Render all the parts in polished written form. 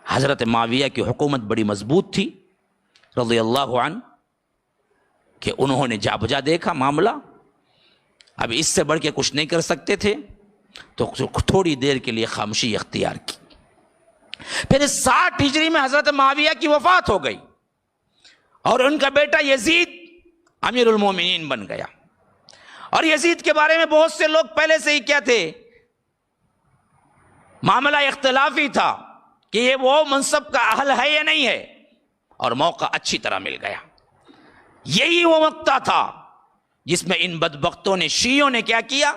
حضرت معاویہ کی حکومت بڑی مضبوط تھی رضی اللہ عنہ، کہ انہوں نے جا بجا دیکھا معاملہ، اب اس سے بڑھ کے کچھ نہیں کر سکتے تھے، تو تھوڑی دیر کے لیے خاموشی اختیار کی۔ پھر 60 ہجری میں حضرت معاویہ کی وفات ہو گئی اور ان کا بیٹا یزید امیر المومنین بن گیا۔ اور یزید کے بارے میں بہت سے لوگ پہلے سے ہی کیا تھے، معاملہ اختلافی تھا کہ یہ وہ منصب کا اہل ہے یا نہیں ہے، اور موقع اچھی طرح مل گیا۔ یہی وہ وقت تھا جس میں ان بدبختوں نے، شیعوں نے کیا کیا،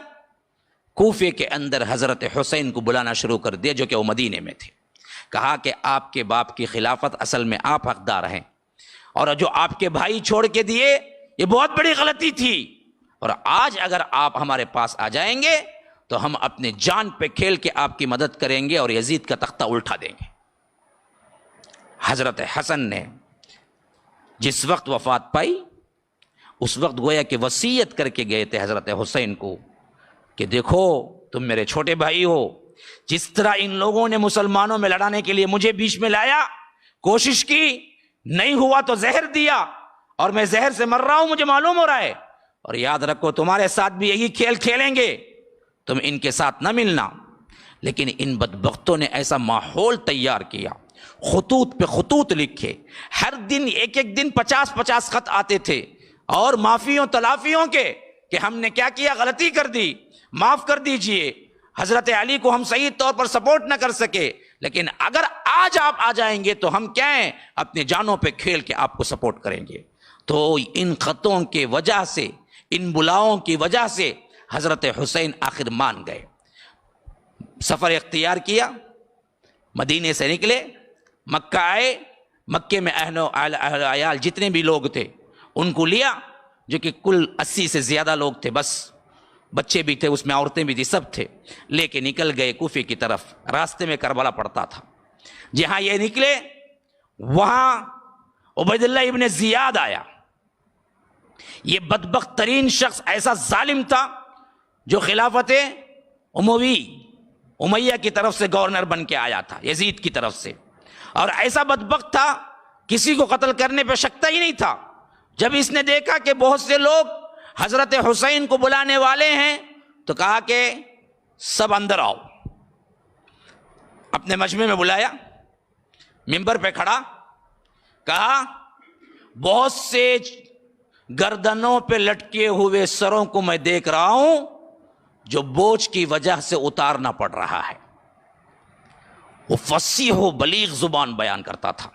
کوفے کے اندر حضرت حسین کو بلانا شروع کر دیا، جو کہ وہ مدینے میں تھے۔ کہا کہ آپ کے باپ کی خلافت اصل میں آپ حقدار ہیں، اور جو آپ کے بھائی چھوڑ کے دیے یہ بہت بڑی غلطی تھی، اور آج اگر آپ ہمارے پاس آ جائیں گے تو ہم اپنے جان پہ کھیل کے آپ کی مدد کریں گے اور یزید کا تختہ الٹا دیں گے۔ حضرت حسن نے جس وقت وفات پائی، اس وقت گویا کہ وصیت کر کے گئے تھے حضرت حسین کو کہ دیکھو تم میرے چھوٹے بھائی ہو، جس طرح ان لوگوں نے مسلمانوں میں لڑانے کے لیے مجھے بیچ میں لایا، کوشش کی، نہیں ہوا تو زہر دیا، اور میں زہر سے مر رہا ہوں، مجھے معلوم ہو رہا ہے، اور یاد رکھو تمہارے ساتھ بھی یہی کھیل کھیلیں گے، تم ان کے ساتھ نہ ملنا۔ لیکن ان بدبختوں نے ایسا ماحول تیار کیا، خطوط پہ خطوط لکھے، ہر دن ایک دن 50 خط آتے تھے، اور معافیوں تلافیوں کے کہ ہم نے کیا کیا، غلطی کر دی، معاف کر دیجئے، حضرت علی کو ہم صحیح طور پر سپورٹ نہ کر سکے، لیکن اگر آج آپ آ جائیں گے تو ہم کیا ہیں، اپنی جانوں پہ کھیل کے آپ کو سپورٹ کریں گے۔ تو ان خطوں کے وجہ سے، ان بلاؤں کی وجہ سے حضرت حسین آخر مان گئے، سفر اختیار کیا، مدینے سے نکلے، مکہ آئے، مکے میں اہل و عیال جتنے بھی لوگ تھے ان کو لیا، جو کہ کل 80 سے زیادہ لوگ تھے، بس بچے بھی تھے اس میں، عورتیں بھی تھی، سب تھے، لے کے نکل گئے کوفے کی طرف۔ راستے میں کربلا پڑتا تھا، جہاں یہ نکلے وہاں عبید اللہ ابن زیاد آیا۔ یہ بدبخت ترین شخص، ایسا ظالم تھا جو خلافت امیہ کی طرف سے گورنر بن کے آیا تھا، یزید کی طرف سے، اور ایسا بدبخت تھا کسی کو قتل کرنے پہ شکتا ہی نہیں تھا۔ جب اس نے دیکھا کہ بہت سے لوگ حضرت حسین کو بلانے والے ہیں تو کہا کہ سب اندر آؤ، اپنے مجمع میں بلایا، منبر پہ کھڑا، کہا بہت سے گردنوں پہ لٹکے ہوئے سروں کو میں دیکھ رہا ہوں جو بوجھ کی وجہ سے اتارنا پڑ رہا ہے۔ وہ فصیح و بلیغ زبان بیان کرتا تھا۔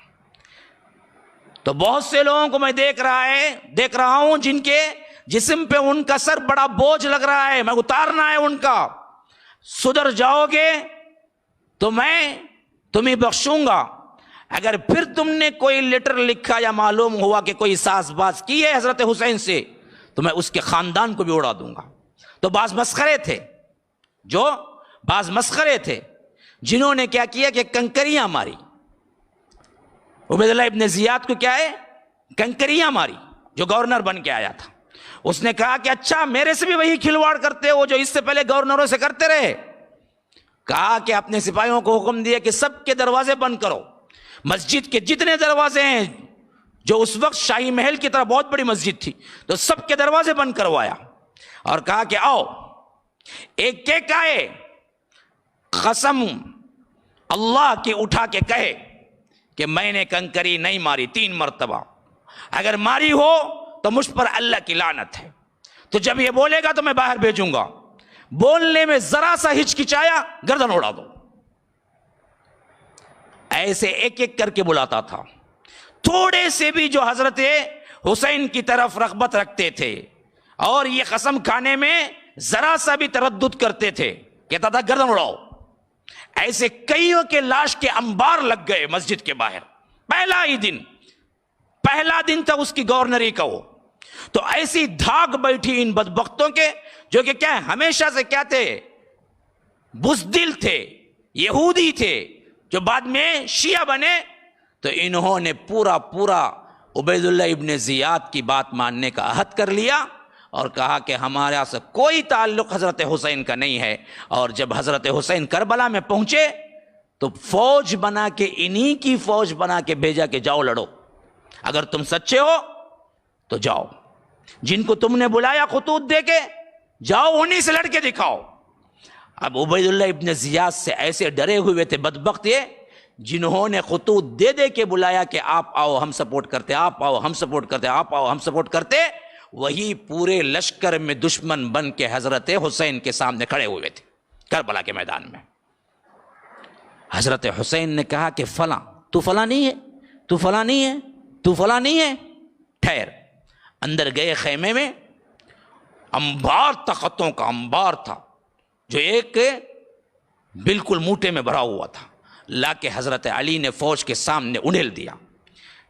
تو بہت سے لوگوں کو میں دیکھ رہا ہوں جن کے جسم پہ ان کا سر بڑا بوجھ لگ رہا ہے، میں اتارنا ہے ان کا، سدھر جاؤ گے تو میں تمہیں بخشوں گا، اگر پھر تم نے کوئی لیٹر لکھا یا معلوم ہوا کہ کوئی ساز باز کی ہے حضرت حسین سے تو میں اس کے خاندان کو بھی اڑا دوں گا۔ تو بعض مسخرے تھے جنہوں نے کیا کیا کہ کنکریاں ماری، عبید اللہ ابن زیاد کو کیا ہے، کنکریاں ماری، جو گورنر بن کے آیا تھا۔ اس نے کہا کہ اچھا میرے سے بھی وہی کھلواڑ کرتے ہو جو اس سے پہلے گورنروں سے کرتے رہے۔ کہا کہ اپنے سپاہیوں کو حکم دیا کہ سب کے دروازے بند کرو، مسجد کے جتنے دروازے ہیں، جو اس وقت شاہی محل کی طرح بہت بڑی مسجد تھی، تو سب کے دروازے بند کروایا، اور کہا کہ آؤ ایک ایک آئے، قسم اللہ کی اٹھا کے کہے کہ میں نے کنکری نہیں ماری 3 مرتبہ، اگر ماری ہو تو مجھ پر اللہ کی لعنت ہے۔ تو جب یہ بولے گا تو میں باہر بھیجوں گا، بولنے میں ذرا سا ہچکچایا گردن اڑا دو۔ ایسے ایک ایک کر کے بلاتا تھا۔ تھوڑے سے بھی جو حضرت حسین کی طرف رغبت رکھتے تھے اور یہ قسم کھانے میں ذرا سا بھی تردد کرتے تھے، کہتا تھا گردن اڑاؤ۔ ایسے کئیوں کے لاش کے انبار لگ گئے مسجد کے باہر، پہلا دن تھا اس کی گورنری کا۔ وہ تو ایسی دھاگ بیٹھی ان بدبختوں کے، جو کہ کیا ہمیشہ سے کیا تھے، بزدل تھے، یہودی تھے، جو بعد میں شیعہ بنے۔ تو انہوں نے پورا عبید اللہ ابن زیاد کی بات ماننے کا عہد کر لیا اور کہا کہ ہمارا سے کوئی تعلق حضرت حسین کا نہیں ہے۔ اور جب حضرت حسین کربلا میں پہنچے تو فوج بنا کے انہی کی فوج بنا کے بھیجا کہ جاؤ لڑو، اگر تم سچے ہو تو جاؤ، جن کو تم نے بلایا خطوط دے کے جاؤ انہی سے لڑ کے دکھاؤ۔ اب عبید اللہ ابن زیاد سے ایسے ڈرے ہوئے تھے بدبخت یہ، جنہوں نے خطوط دے دے کے بلایا کہ آپ آؤ ہم سپورٹ کرتے، آپ آؤ ہم سپورٹ کرتے، آپ آؤ ہم سپورٹ کرتے، وہی پورے لشکر میں دشمن بن کے حضرت حسین کے سامنے کھڑے ہوئے تھے کربلا کے میدان میں۔ حضرت حسین نے کہا کہ فلاں، تو فلاں نہیں ہے، تو فلاں نہیں ہے، تو فلاں نہیں ہے، ٹھہر۔ اندر گئے خیمے میں، انبار تھا، خطوں کا انبار تھا جو ایک بالکل موٹے میں بھرا ہوا تھا، لا کے حضرت علی نے فوج کے سامنے انھیل دیا،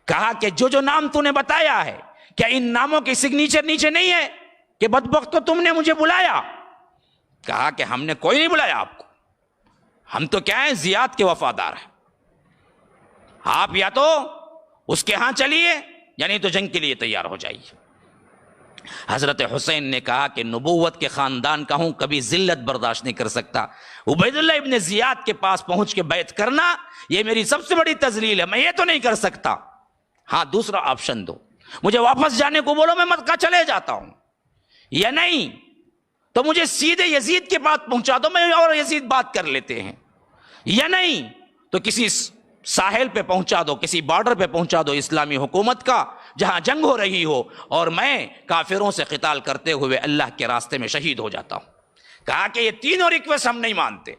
کہا کہ جو جو نام تو نے بتایا ہے کیا ان ناموں کی سگنیچر نیچے نہیں ہے کہ بدبخت تو تم نے مجھے بلایا؟ کہا کہ ہم نے کوئی نہیں بلایا آپ کو، ہم تو کیا ہیں زیاد کے وفادار ہیں، آپ یا تو اس کے ہاں چلیے یعنی تو جنگ کے لیے تیار ہو جائیے۔ حضرت حسین نے کہا کہ نبوت کے خاندان کا ہوں، کبھی ذلت برداشت نہیں کر سکتا، عبید اللہ ابن زیاد کے پاس پہنچ کے بیعت کرنا یہ میری سب سے بڑی تذلیل ہے، میں یہ تو نہیں کر سکتا، ہاں دوسرا آپشن دو، مجھے واپس جانے کو بولو، میں مکہ چلے جاتا ہوں، یا نہیں تو مجھے سیدھے یزید کے پاس پہنچا دو، میں اور یزید بات کر لیتے ہیں، یا نہیں تو کسی ساحل پہ پہنچا دو، کسی بارڈر پہ پہنچا دو اسلامی حکومت کا جہاں جنگ ہو رہی ہو، اور میں کافروں سے قتال کرتے ہوئے اللہ کے راستے میں شہید ہو جاتا ہوں۔ کہا کہ یہ تینوں ریکویسٹ ہم نہیں مانتے،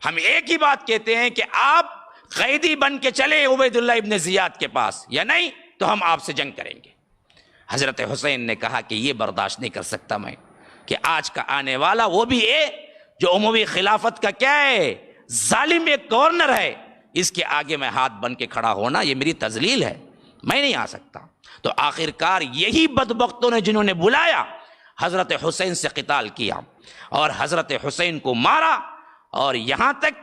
ہم ایک ہی بات کہتے ہیں کہ آپ قیدی بن کے چلے عبید اللہ ابن زیاد کے پاس، یا نہیں تو ہم آپ سے جنگ کریں گے۔ حضرت حسین نے کہا کہ یہ برداشت نہیں کر سکتا میں کہ آج کا آنے والا وہ بھی جو اموی خلافت کا کیا ہے ظالم ایک گورنر ہے، اس کے آگے میں ہاتھ بن کے کھڑا ہونا یہ میری تذلیل ہے، میں نہیں آ سکتا۔ تو آخر کار یہی بدبختوں نے جنہوں نے بلایا حضرت حسین سے قتال کیا اور حضرت حسین کو مارا، اور یہاں تک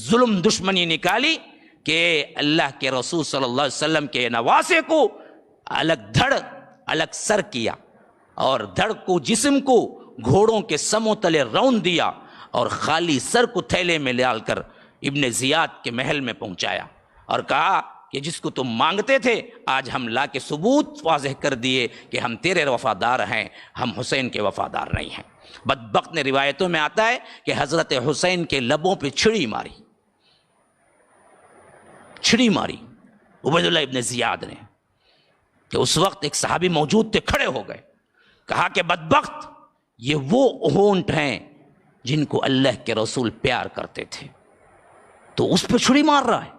ظلم دشمنی نکالی کہ اللہ کے رسول صلی اللہ علیہ وسلم کے نواسے کو الگ دھڑ الگ سر کیا، اور دھڑ کو جسم کو گھوڑوں کے سموں تلے رون دیا، اور خالی سر کو تھیلے میں ڈال کر ابن زیاد کے محل میں پہنچایا، اور کہا کہ جس کو تم مانگتے تھے آج ہم لا کے ثبوت واضح کر دیے کہ ہم تیرے وفادار ہیں، ہم حسین کے وفادار نہیں ہیں۔ بدبخت نے روایتوں میں آتا ہے کہ حضرت حسین کے لبوں پہ چھڑی ماری عبید اللہ ابن زیاد نے، کہ اس وقت ایک صحابی موجود تھے، کھڑے ہو گئے، کہا کہ بدبخت یہ وہ ہونٹ ہیں جن کو اللہ کے رسول پیار کرتے تھے، تو اس پہ چھڑی مار رہا ہے۔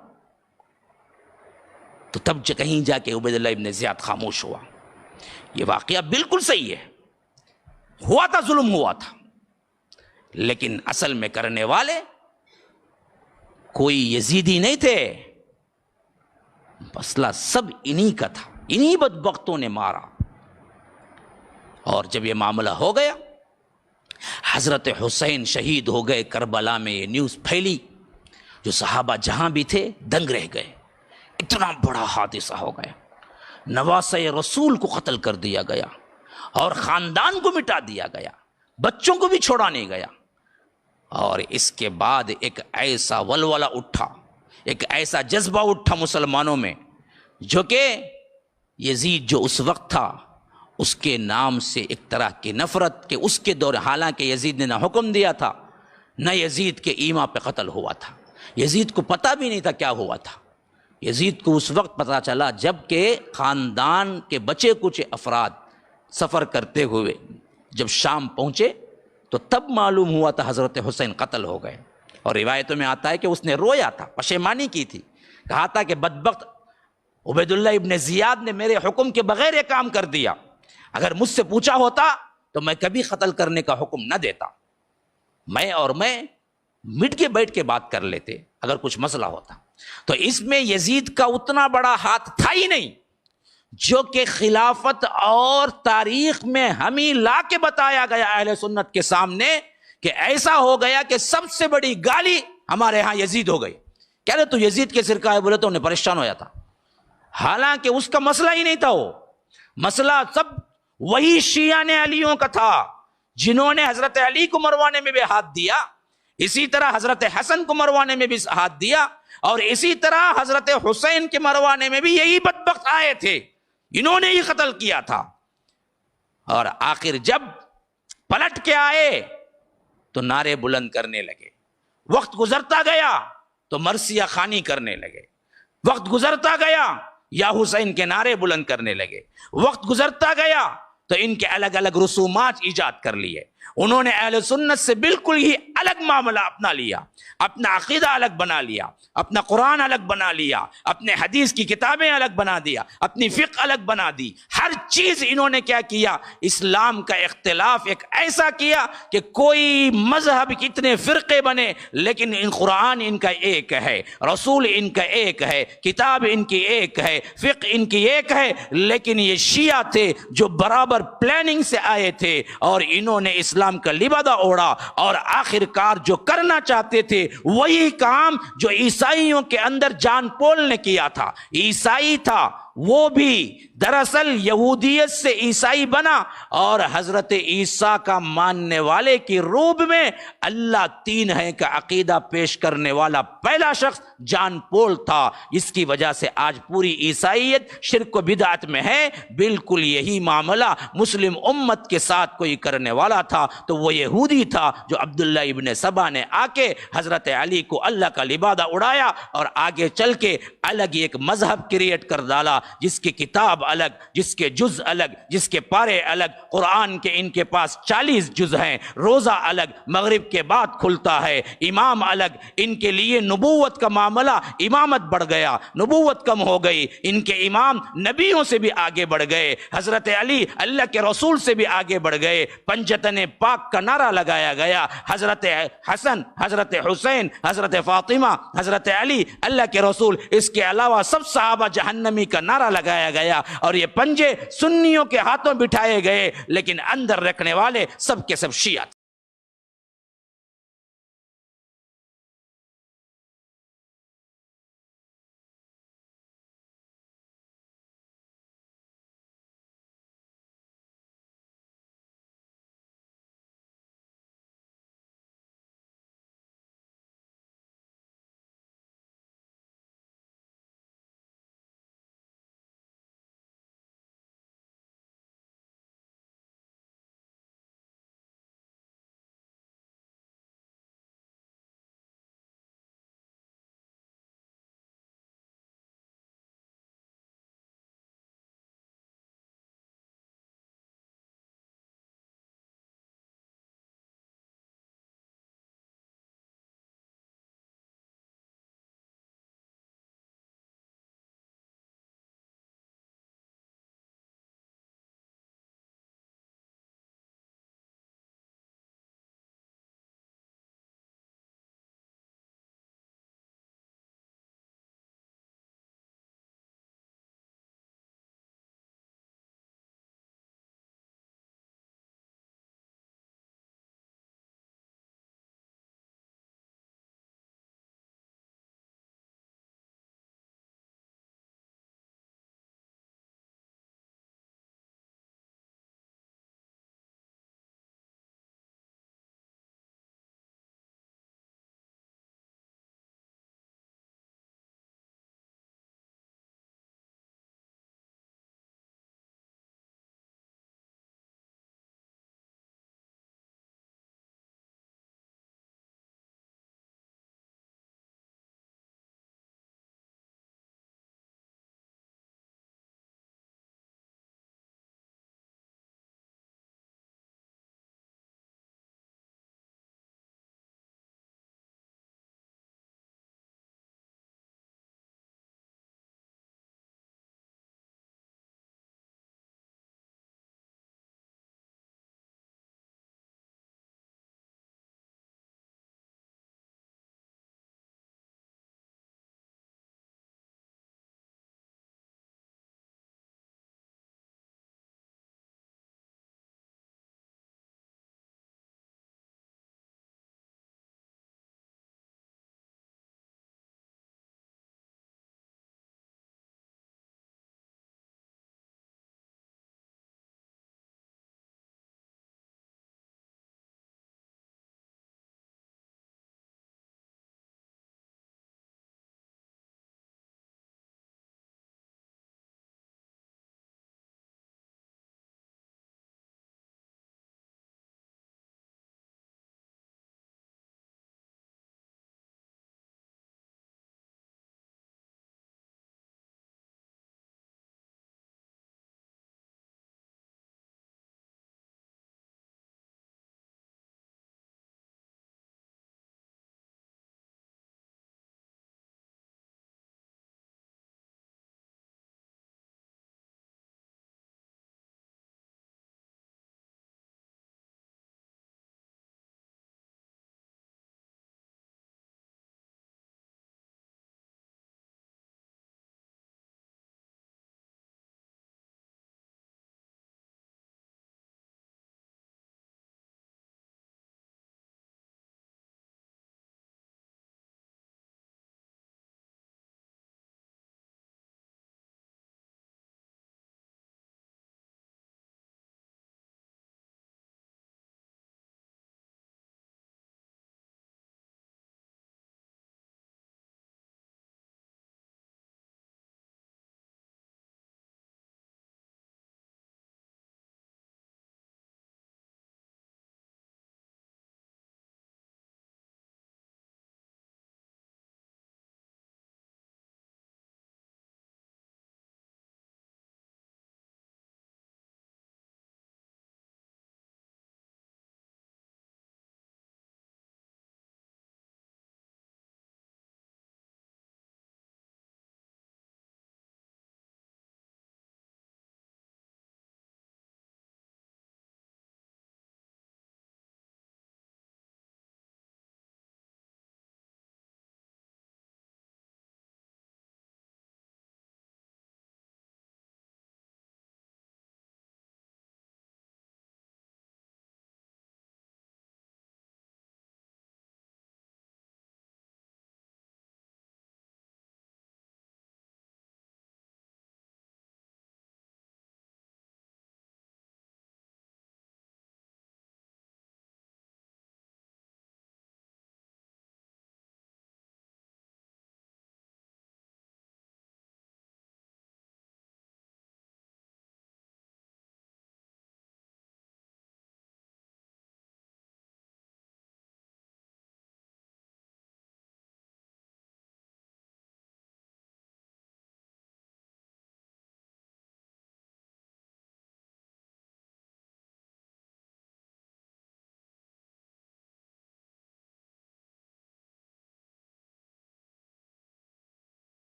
تو تب کہیں جا کے عبید اللہ ابن زیاد خاموش ہوا۔ یہ واقعہ بالکل صحیح ہے، ہوا تھا، ظلم ہوا تھا، لیکن اصل میں کرنے والے کوئی یزیدی نہیں تھے، مسئلہ سب انہی کا تھا، انہی بدبختوں نے مارا۔ اور جب یہ معاملہ ہو گیا، حضرت حسین شہید ہو گئے کربلا میں، یہ نیوز پھیلی، جو صحابہ جہاں بھی تھے دنگ رہ گئے، اتنا بڑا حادثہ ہو گیا، نواسہ رسول کو قتل کر دیا گیا، اور خاندان کو مٹا دیا گیا، بچوں کو بھی چھوڑا نہیں گیا۔ اور اس کے بعد ایک ایسا ولولہ اٹھا، ایک ایسا جذبہ اٹھا مسلمانوں میں، جو کہ یزید جو اس وقت تھا اس کے نام سے ایک طرح کی نفرت، کہ اس کے دور، حالانکہ یزید نے نہ حکم دیا تھا نہ یزید کے ایما پہ قتل ہوا تھا، یزید کو پتہ بھی نہیں تھا کیا ہوا تھا۔ یزید کو اس وقت پتہ چلا جب کہ خاندان کے بچے کچھ افراد سفر کرتے ہوئے جب شام پہنچے تو تب معلوم ہوا تھا حضرت حسین قتل ہو گئے۔ اور روایتوں میں آتا ہے کہ اس نے رویا تھا، پشیمانی کی تھی، کہا تھا کہ بدبخت عبید اللہ ابن زیاد نے میرے حکم کے بغیر یہ کام کر دیا، اگر مجھ سے پوچھا ہوتا تو میں کبھی قتل کرنے کا حکم نہ دیتا، میں مٹ کے بیٹھ کے بات کر لیتے اگر کچھ مسئلہ ہوتا۔ تو اس میں یزید کا اتنا بڑا ہاتھ تھا ہی نہیں، جو کہ خلافت اور تاریخ میں ہمیں لا کے بتایا گیا اہل سنت کے سامنے کہ ایسا ہو گیا کہ سب سے بڑی گالی ہمارے ہاں یزید ہو گئی۔ کہہ رہے تو یزید کے سر کا ہے، بولے تو انہیں پریشان ہو جاتا، حالانکہ اس کا مسئلہ ہی نہیں تھا، وہ مسئلہ سب وہی شیعہ نے علیوں کا تھا، جنہوں نے حضرت علی کو مروانے میں بھی ہاتھ دیا۔ اسی طرح حضرت حسن کو مروانے میں بھی ہاتھ دیا، اور اسی طرح حضرت حسین کے مروانے میں بھی یہی بدبخت آئے تھے، انہوں نے ہی قتل کیا تھا۔ اور آخر جب پلٹ کے آئے تو نعرے بلند کرنے لگے، وقت گزرتا گیا تو مرثیہ خوانی کرنے لگے، وقت گزرتا گیا یا حسین کے نعرے بلند کرنے لگے، وقت گزرتا گیا تو ان کے الگ الگ رسومات ایجاد کر لیے۔ انہوں نے اہل سنت سے بالکل ہی الگ معاملہ اپنا لیا، اپنا عقیدہ الگ بنا لیا، اپنا قرآن الگ بنا لیا، اپنے حدیث کی کتابیں الگ بنا دیا، اپنی فقہ الگ بنا دی، ہر چیز انہوں نے کیا کیا، اسلام کا اختلاف ایک ایسا کیا کہ کوئی مذہب کتنے فرقے بنے لیکن قرآن ان کا ایک ہے، رسول ان کا ایک ہے، کتاب ان کی ایک ہے، فقہ ان کی ایک ہے۔ لیکن یہ شیعہ تھے جو برابر پلاننگ سے آئے تھے اور انہوں نے اسلام کا لبادہ اوڑھا، اور آخر کار جو کرنا چاہتے تھے وہی کام جو عیسائیوں کے اندر جان پول نے کیا تھا۔ عیسائی تھا، وہ بھی دراصل یہودیت سے عیسائی بنا، اور حضرت عیسیٰ کا ماننے والے کی روب میں اللہ تین ہے کا عقیدہ پیش کرنے والا پہلا شخص جان پول تھا، جس کی وجہ سے آج پوری عیسائیت شرک و بدعت میں ہے۔ بالکل یہی معاملہ مسلم امت کے ساتھ کوئی کرنے والا تھا تو وہ یہودی تھا جو عبداللہ ابن سبا نے آ کے حضرت علی کو اللہ کا لبادہ اڑایا اور آگے چل کے الگ ایک مذہب کریٹ کر ڈالا، جس کی کتاب الگ، جس کے جز الگ، جس کے پارے الگ، قرآن کے ان کے پاس 40 جز ہیں، روزہ الگ، مغرب کے بعد کھلتا ہے، امام الگ، ان کے لیے نبوت کا معاملہ، امامت بڑھ گیا، نبوت کم ہو گئی، ان کے امام نبیوں سے بھی آگے بڑھ گئے، حضرت علی اللہ کے رسول سے بھی آگے بڑھ گئے، پنجتن پاک کا نعرہ لگایا گیا، حضرت حسن، حضرت حسین، حضرت فاطمہ، حضرت علی اللہ کے رسول، اس کے علاوہ سب صحابہ جہنمی کا نعرہ لگایا گیا، اور یہ پنجے سنیوں کے ہاتھوں بٹھائے گئے، لیکن اندر رکھنے والے سب کے سب شیعہ تھے۔